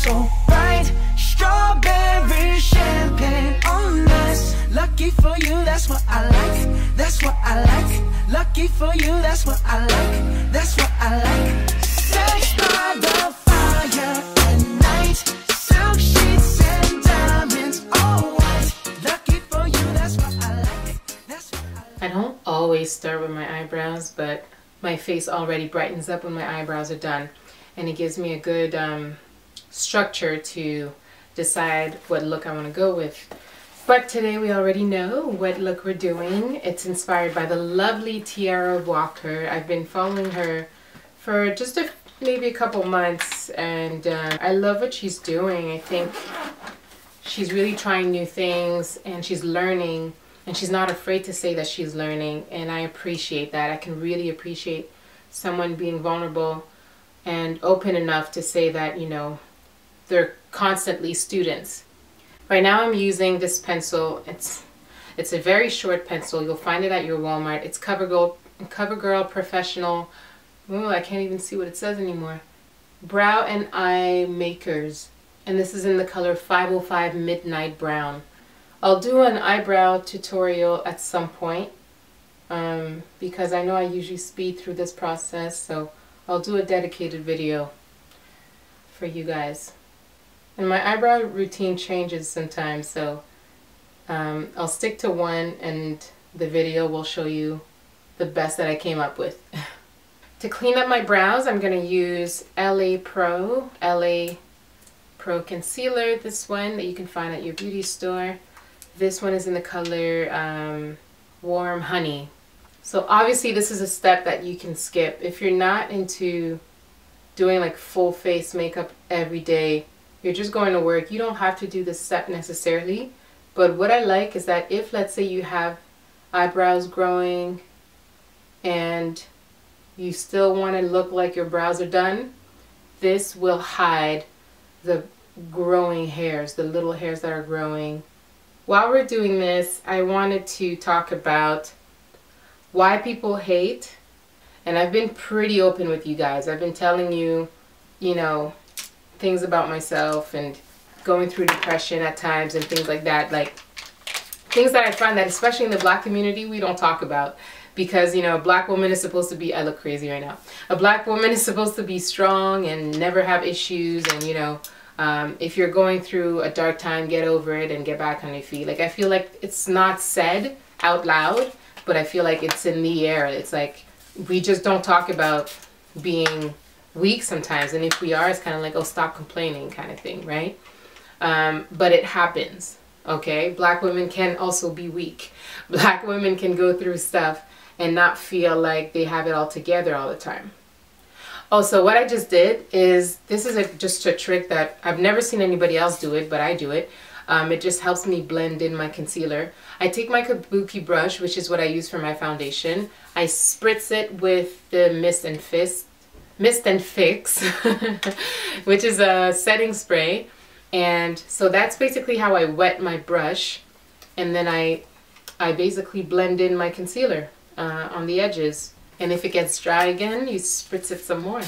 so bright. Strawberry champagne on us. Lucky for you, that's what I like. That's what I like. Lucky for you, that's what I like. That's what I like. Sex by the fire at night. Silk sheets and diamonds, all white. Lucky for you, that's what I like. That's what I like. I don't always start with my eyebrows, but my face already brightens up when my eyebrows are done. And it gives me a good structure to decide what look I want to go with. But today we already know what look we're doing. It's inspired by the lovely Teaira Walker. I've been following her for just maybe a couple months, and I love what she's doing. I think she's really trying new things, and she's learning, and she's not afraid to say that she's learning, and I appreciate that. I can really appreciate someone being vulnerable and open enough to say that, you know, they're constantly students. Right now I'm using this pencil. It's a very short pencil. You'll find it at your Walmart. It's CoverGirl Professional. Ooh, I can't even see what it says anymore. Brow and Eye Makers. And this is in the color 505 Midnight Brown. I'll do an eyebrow tutorial at some point because I know I usually speed through this process, so I'll do a dedicated video for you guys. And my eyebrow routine changes sometimes, so I'll stick to one and the video will show you the best that I came up with. To clean up my brows, I'm going to use LA Pro Concealer, this one that you can find at your beauty store. This one is in the color Warm Honey. So obviously this is a step that you can skip. If you're not into doing like full face makeup every day, you're just going to work, you don't have to do this step necessarily. But what I like is that if, let's say, you have eyebrows growing and you still want to look like your brows are done, this will hide the growing hairs, the little hairs that are growing. While we're doing this, I wanted to talk about why people hate. And I've been pretty open with you guys. I've been telling you, you know, things about myself and going through depression at times and things like that, like things that I find that especially in the Black community we don't talk about, because, you know, a Black woman is supposed to be, I look crazy right now, a Black woman is supposed to be strong and never have issues, and, you know, if you're going through a dark time, get over it and get back on your feet. Like, I feel like it's not said out loud, but I feel like it's in the air. It's like we just don't talk about being weak sometimes, and if we are, it's kind of like, oh, stop complaining kind of thing, right? But it happens, okay? Black women can also be weak. Black women can go through stuff and not feel like they have it all together all the time. Oh, so what I just did is, this is just a trick that I've never seen anybody else do it, but I do it. It just helps me blend in my concealer. I take my kabuki brush, which is what I use for my foundation. I spritz it with the Mist and Fix, which is a setting spray. And so that's basically how I wet my brush. And then I basically blend in my concealer on the edges. And if it gets dry again, you spritz it some more.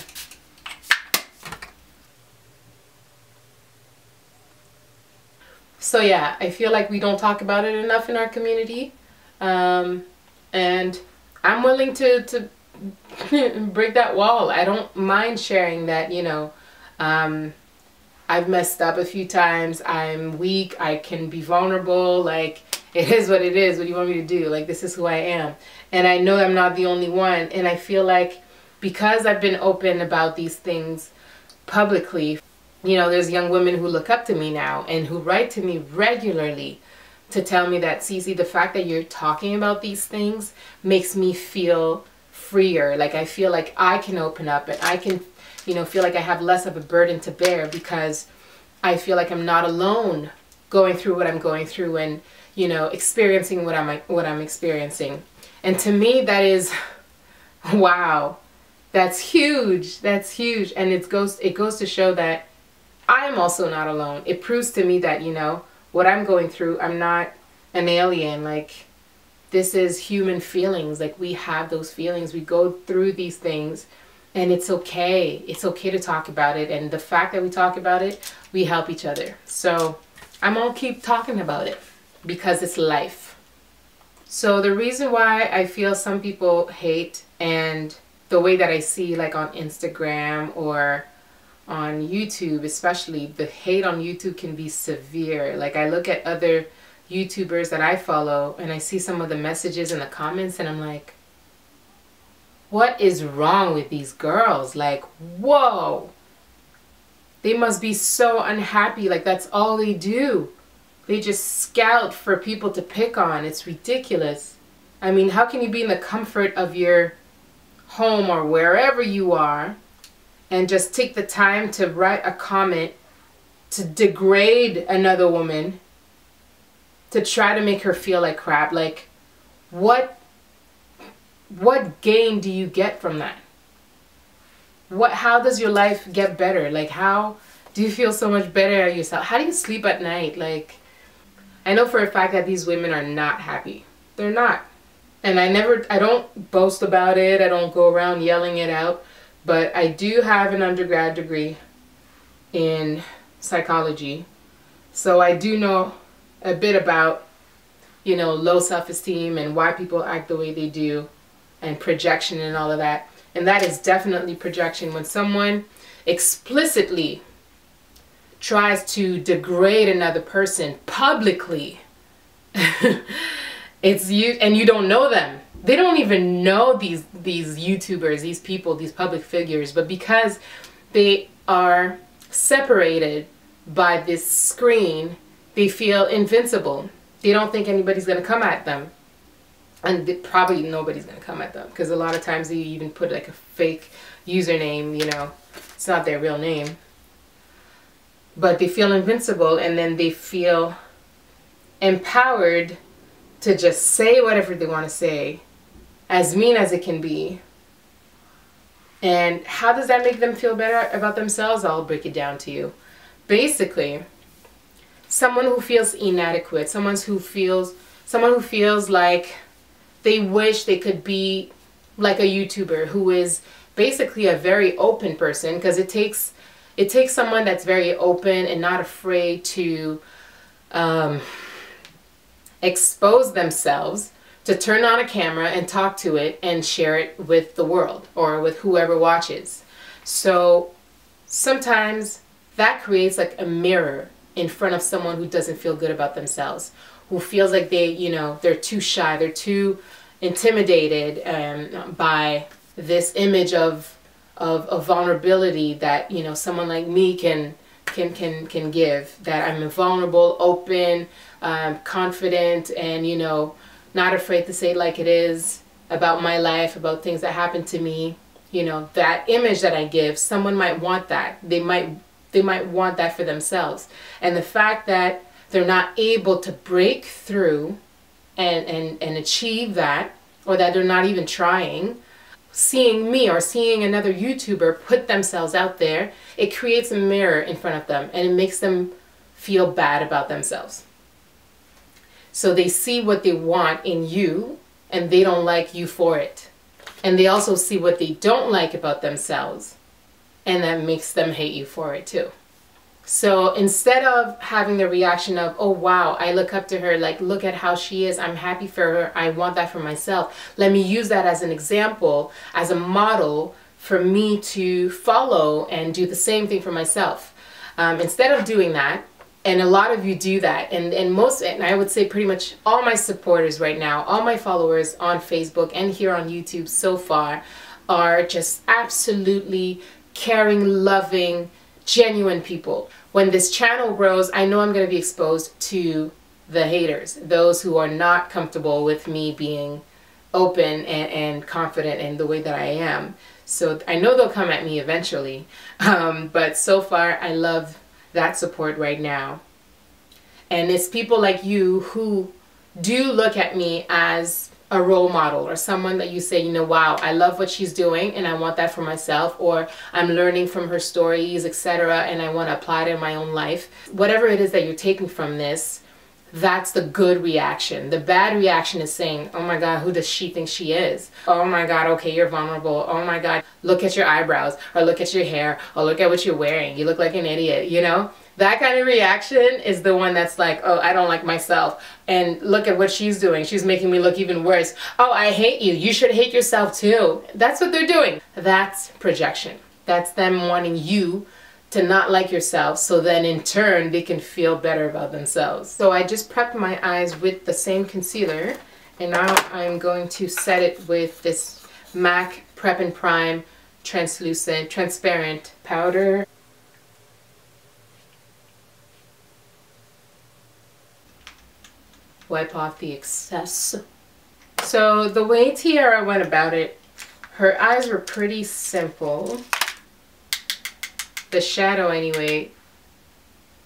So yeah, I feel like we don't talk about it enough in our community. And I'm willing to break that wall. I don't mind sharing that, you know, I've messed up a few times. I'm weak. I can be vulnerable. Like, it is what it is. What do you want me to do? Like, this is who I am. And I know I'm not the only one. And I feel like because I've been open about these things publicly, you know, there's young women who look up to me now and who write to me regularly to tell me that, CiCi, the fact that you're talking about these things makes me feel freer. Like, I feel like I can open up and I can, you know, feel like I have less of a burden to bear because I feel like I'm not alone going through what I'm going through and, you know, experiencing what I'm experiencing. And to me, that is, wow, that's huge. That's huge. And it goes to show that I am also not alone. It proves to me that, you know, what I'm going through, I'm not an alien. Like, this is human feelings. Like, we have those feelings. We go through these things. And it's okay. It's okay to talk about it. And the fact that we talk about it, we help each other. So I'm going to keep talking about it because it's life. So the reason why I feel some people hate, and the way that I see like on Instagram or on YouTube, especially, the hate on YouTube can be severe. Like I look at other YouTubers that I follow and I see some of the messages in the comments and I'm like, what is wrong with these girls? Like, whoa, they must be so unhappy. Like that's all they do. They just scout for people to pick on. It's ridiculous. I mean, how can you be in the comfort of your home or wherever you are and just take the time to write a comment to degrade another woman, to try to make her feel like crap? Like, what gain do you get from that? How does your life get better? Like, how do you feel so much better at yourself? How do you sleep at night? Like, I know for a fact that these women are not happy. They're not. And I don't boast about it. I don't go around yelling it out. But I do have an undergrad degree in psychology. So I do know a bit about, you know, low self-esteem and why people act the way they do, and projection and all of that. And that is definitely projection. When someone explicitly tries to degrade another person publicly, it's you, and you don't know them. They don't even know these YouTubers, these people, these public figures, but because they are separated by this screen, they feel invincible. They don't think anybody's going to come at them. And probably nobody's going to come at them, because a lot of times they even put like a fake username, you know, it's not their real name. But they feel invincible, and then they feel empowered to just say whatever they want to say, as mean as it can be. And how does that make them feel better about themselves? I'll break it down to you. Basically, someone who feels inadequate, someone who feels like they wish they could be like a YouTuber who is basically a very open person, because it takes someone that's very open and not afraid to expose themselves, to turn on a camera and talk to it and share it with the world or with whoever watches. So sometimes that creates like a mirror in front of someone who doesn't feel good about themselves, who feels like they, you know, they're too shy, they're too intimidated by this image of vulnerability that, you know, someone like me can give, that I'm vulnerable, open, confident, and, you know, not afraid to say it like it is about my life, about things that happen to me. You know, that image that I give, someone might want that. They might want that for themselves. And the fact that they're not able to break through and achieve that, or that they're not even trying, seeing me or seeing another YouTuber put themselves out there, it creates a mirror in front of them, and it makes them feel bad about themselves. So they see what they want in you, and they don't like you for it. And they also see what they don't like about themselves, and that makes them hate you for it too. So instead of having the reaction of, oh wow, I look up to her, like look at how she is, I'm happy for her, I want that for myself, let me use that as an example, as a model for me to follow and do the same thing for myself. Instead of doing that, and a lot of you do that, and I would say pretty much all my supporters right now, all my followers on Facebook and here on YouTube so far, are just absolutely caring, loving, genuine people. When this channel grows, I know I'm going to be exposed to the haters, those who are not comfortable with me being open and confident in the way that I am. So I know they'll come at me eventually, but so far I love that support right now. And it's people like you who do look at me as a role model, or someone that you say, you know, wow, I love what she's doing and I want that for myself, or I'm learning from her stories, etc., and I want to apply it in my own life. Whatever it is that you're taking from this, That's the good reaction. The bad reaction is saying, oh my God, who does she think she is? Oh my God, okay, you're vulnerable. Oh my God, look at your eyebrows, or look at your hair, or look at what you're wearing. You look like an idiot, you know? That kind of reaction is the one that's like, oh, I don't like myself. And look at what she's doing. She's making me look even worse. Oh, I hate you. You should hate yourself too. That's what they're doing. That's projection. That's them wanting you to not like yourself, so then in turn they can feel better about themselves. So I just prepped my eyes with the same concealer, and now I'm going to set it with this MAC Prep and Prime translucent transparent powder. Wipe off the excess. So the way Teaira went about it, her eyes were pretty simple. The shadow anyway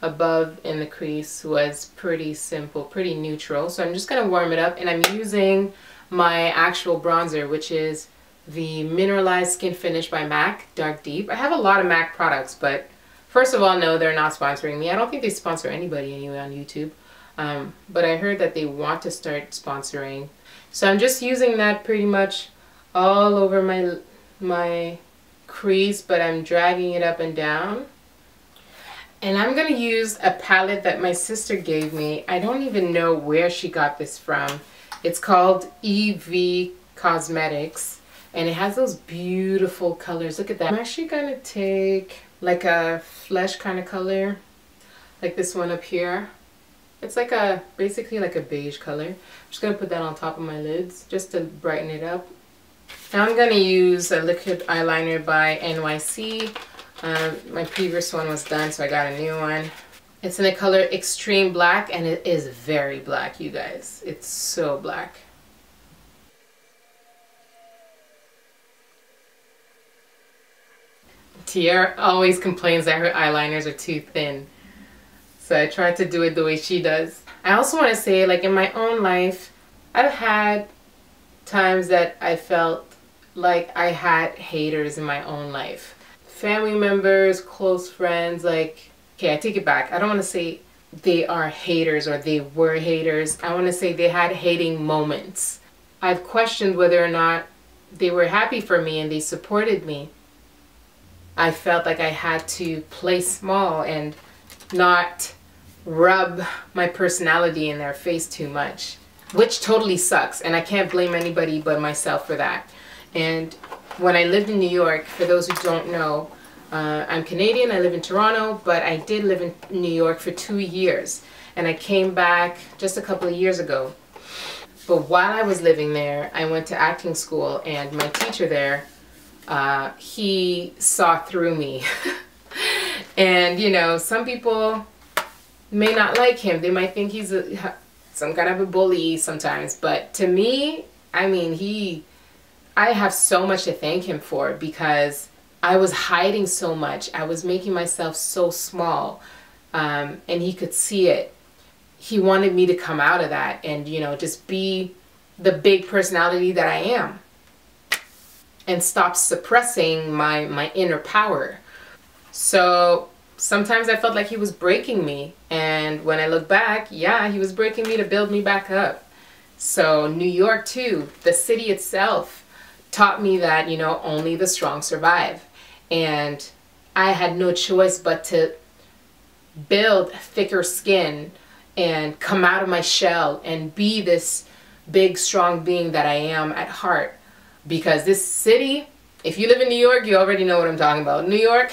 above in the crease was pretty simple, pretty neutral. So I'm just going to warm it up, and I'm using my actual bronzer, which is the Mineralized Skin Finish by MAC Dark Deep. I have a lot of MAC products, but first of all, no, they're not sponsoring me. I don't think they sponsor anybody anyway on YouTube. But I heard that they want to start sponsoring. So I'm just using that pretty much all over my crease, but I'm dragging it up and down. And I'm going to use a palette that my sister gave me. I don't even know where she got this from. It's called EV Cosmetics, and it has those beautiful colors. Look at that. I'm actually going to take like a flesh kind of color, like this one up here. It's like a, basically like a beige color. I'm just going to put that on top of my lids just to brighten it up. Now I'm going to use a liquid eyeliner by NYC. My previous one was done, so I got a new one. It's in the color Extreme Black, and it is very black, you guys. It's so black. Teaira always complains that her eyeliners are too thin. So I tried to do it the way she does. I also want to say, like, in my own life, I've had times that I felt like I had haters in my own life. Family members, close friends, like, okay, I take it back. I don't want to say they are haters or they were haters. I want to say they had hating moments. I've questioned whether or not they were happy for me and they supported me. I felt like I had to play small and not rub my personality in their face too much, which totally sucks, and I can't blame anybody but myself for that. And when I lived in New York, for those who don't know, I'm Canadian, I live in Toronto, but I did live in New York for 2 years, and I came back just a couple of years ago. But while I was living there, I went to acting school, and my teacher there, he saw through me. And you know, some people may not like him. They might think he's some kind of a bully sometimes, but to me, I mean, I have so much to thank him for, because I was hiding so much. I was making myself so small, and he could see it. He wanted me to come out of that and, you know, just be the big personality that I am and stop suppressing my inner power. So sometimes I felt like he was breaking me, and when I look back, yeah, he was breaking me to build me back up. So New York too, the city itself taught me that, you know, only the strong survive. And I had no choice but to build thicker skin and come out of my shell and be this big, strong being that I am at heart. Because this city, if you live in New York, you already know what I'm talking about. New York,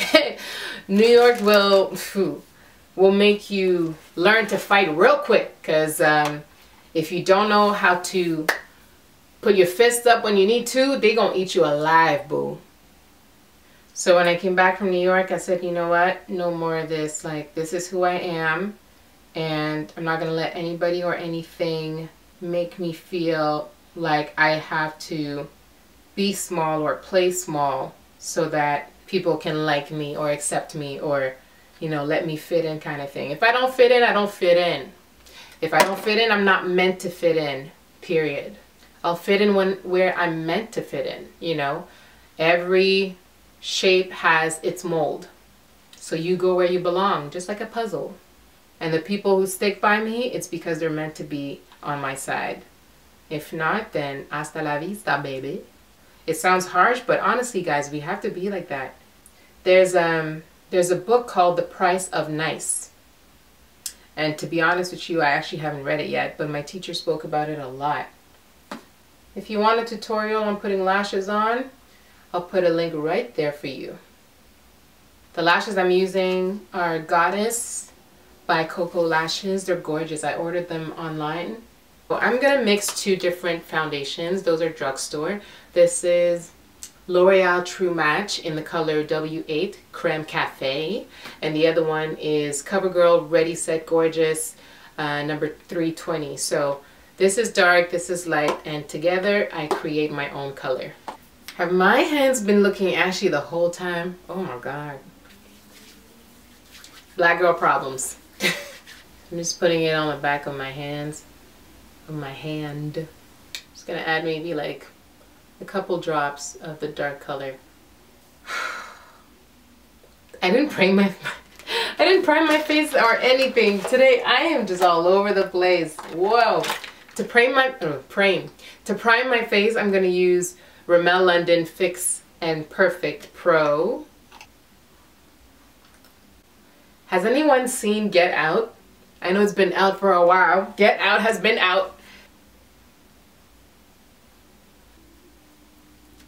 New York will make you learn to fight real quick. Because if you don't know how to put your fist up when you need to, they gonna eat you alive, boo. So when I came back from New York, I said, you know what? No more of this. Like, this is who I am. And I'm not gonna let anybody or anything make me feel like I have to be small or play small so that people can like me or accept me or, you know, let me fit in kind of thing. If I don't fit in, I don't fit in. If I don't fit in, I'm not meant to fit in, period. I'll fit in where I'm meant to fit in, you know. Every shape has its mold. So you go where you belong, just like a puzzle. And the people who stick by me, it's because they're meant to be on my side. If not, then hasta la vista, baby. It sounds harsh, but honestly, guys, we have to be like that. There's a book called The Price of Nice. And to be honest with you, I actually haven't read it yet, but my teacher spoke about it a lot. If you want a tutorial on putting lashes on, I'll put a link right there for you. The lashes I'm using are Goddess by Coco Lashes. They're gorgeous. I ordered them online. So I'm going to mix two different foundations. Those are drugstore. This is L'Oreal True Match in the color W8 Creme Cafe. And the other one is CoverGirl Ready Set Gorgeous number 320. So this is dark, this is light, and together I create my own color. Have my hands been looking ashy the whole time? Oh my god. Black girl problems. I'm just putting it on the back of my hands. Just gonna add maybe like a couple drops of the dark color. I didn't prime my face or anything. Today I am just all over the place. Whoa. To prime my face, I'm gonna use Rimmel London Fix and Perfect Pro. Has anyone seen Get Out? I know it's been out for a while. Get Out has been out.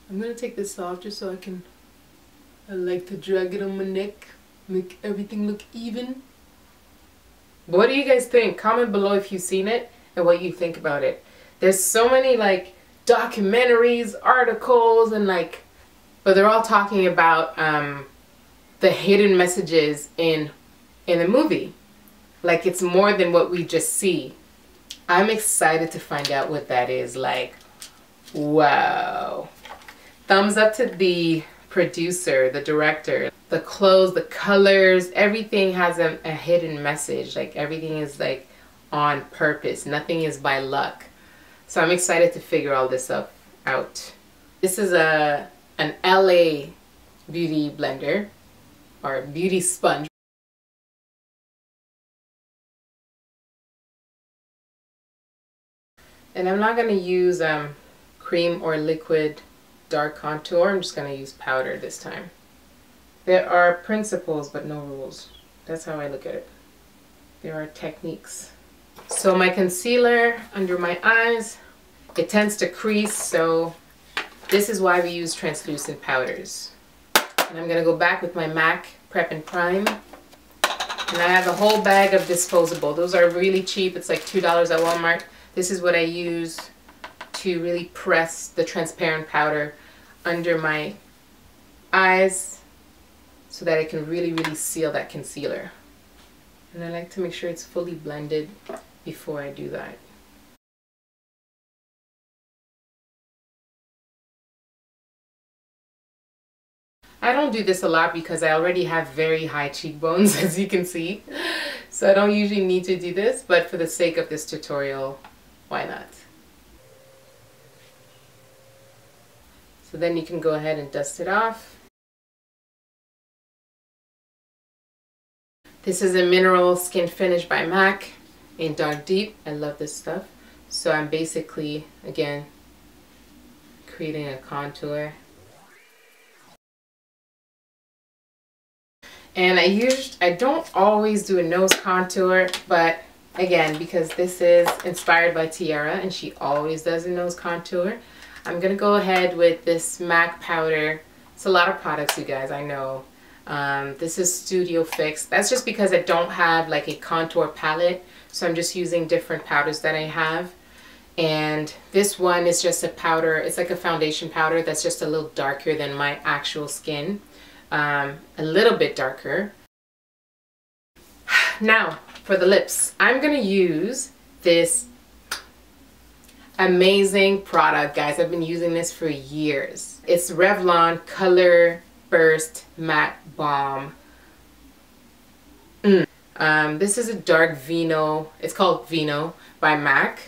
I'm gonna take this off just so I like to drag it on my neck, make everything look even. But what do you guys think? Comment below if you've seen it and what you think about it. There's so many like documentaries, articles, and like, but they're all talking about the hidden messages in the movie. Like, it's more than what we just see. I'm excited to find out what that is. Like, wow. Thumbs up to the producer, the director, the clothes, the colors, everything has a hidden message. Like, everything is like on purpose. Nothing is by luck. So I'm excited to figure all this out. This is an LA beauty blender or beauty sponge. And I'm not going to use cream or liquid dark contour. I'm just going to use powder this time. There are principles but no rules. That's how I look at it. There are techniques. So my concealer under my eyes, it tends to crease, so this is why we use translucent powders. And I'm going to go back with my MAC Prep and Prime. And I have a whole bag of disposable. Those are really cheap. It's like $2 at Walmart. This is what I use to really press the transparent powder under my eyes so that it can really, really seal that concealer. And I like to make sure it's fully blended before I do that. I don't do this a lot because I already have very high cheekbones, as you can see. So I don't usually need to do this, but for the sake of this tutorial, why not? So then you can go ahead and dust it off. This is a Mineral Skin Finish by MAC in Dark Deep. I love this stuff. So I'm basically, again, creating a contour. And I don't always do a nose contour, but again, because this is inspired by Teaira and she always does a nose contour, I'm going to go ahead with this MAC powder. It's a lot of products, you guys, I know. This is Studio Fix. That's just because I don't have like a contour palette, so I'm just using different powders that I have. And this one is just a powder. It's like a foundation powder that's just a little darker than my actual skin. A little bit darker. Now, for the lips, I'm going to use this amazing product, guys. I've been using this for years. It's Revlon Color Burst Matte Balm. This is a dark Vino. It's called Vino by MAC.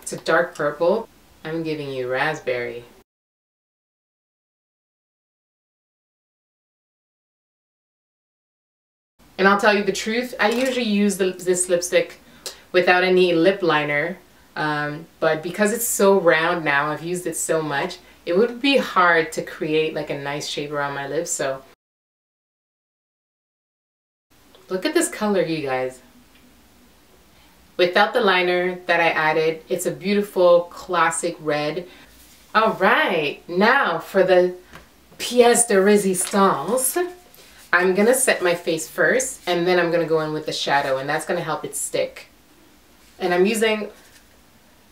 It's a dark purple. I'm giving you raspberry. And I'll tell you the truth, I usually use this lipstick without any lip liner, but because it's so round now, I've used it so much, it would be hard to create like a nice shape around my lips. So look at this color, you guys. Without the liner that I added, it's a beautiful classic red. All right, now for the pièce de résistance, I'm gonna set my face first and then I'm gonna go in with the shadow, and that's gonna help it stick. And I'm using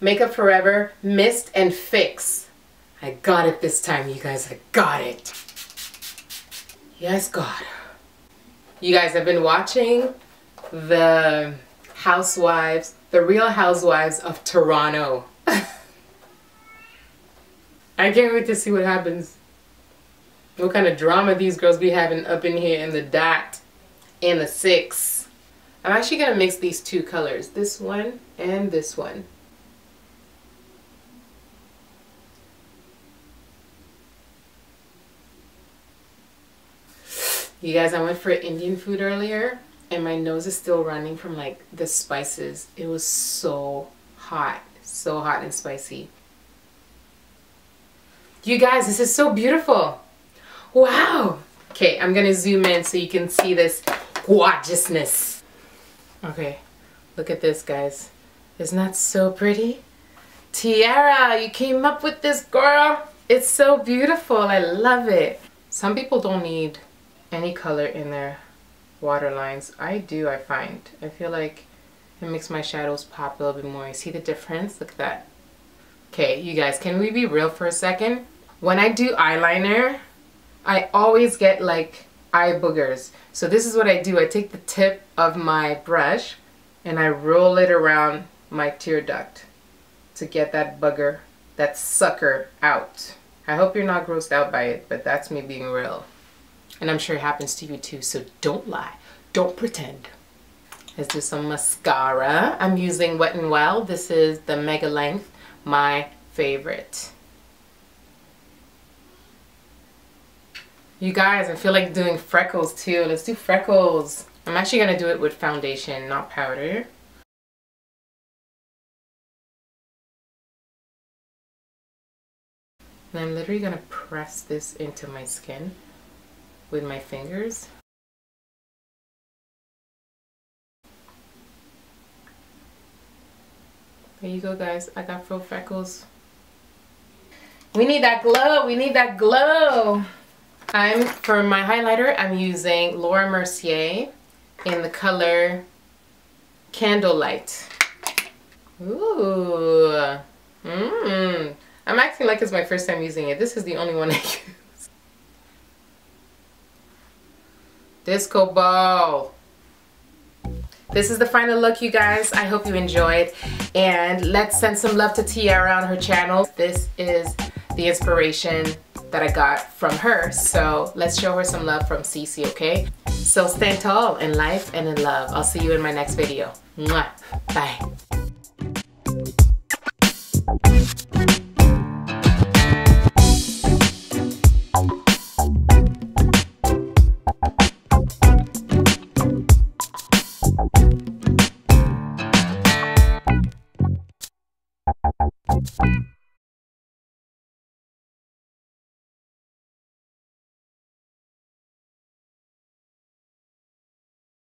Makeup Forever Mist and Fix. I got it this time, you guys, I got it. Yes, God. You guys have been watching the Housewives, the Real Housewives of Toronto. I can't wait to see what happens. What kind of drama these girls be having up in here in the dot and the 6. I'm actually going to mix these two colors, this one and this one. You guys, I went for Indian food earlier and my nose is still running from like the spices. It was so hot and spicy. You guys, this is so beautiful. Wow. Okay, I'm gonna zoom in so you can see this gorgeousness. Okay, look at this, guys. Isn't that so pretty? Teaira, you came up with this, girl. It's so beautiful. I love it. Some people don't need any color in their waterlines. I do, I find. I feel like it makes my shadows pop a little bit more. You see the difference? Look at that. Okay, you guys, can we be real for a second? When I do eyeliner, I always get like eye boogers. So this is what I do. I take the tip of my brush and I roll it around my tear duct to get that booger, that sucker out. I hope you're not grossed out by it, but that's me being real. And I'm sure it happens to you too, so don't lie. Don't pretend. Let's do some mascara. I'm using Wet n Wild. This is the Mega Length, my favorite. You guys, I feel like doing freckles too. Let's do freckles. I'm actually gonna do it with foundation, not powder. And I'm literally gonna press this into my skin with my fingers. There you go, guys. I got faux freckles. We need that glow. We need that glow. For my highlighter, I'm using Laura Mercier in the color Candlelight. Ooh. I'm acting like it's my first time using it. This is the only one I use. Disco ball. This is the final look, you guys. I hope you enjoyed. And let's send some love to Teaira on her channel. This is the inspiration that I got from her. So let's show her some love from CiCi, okay? So stand tall in life and in love. I'll see you in my next video. Mwah. Bye.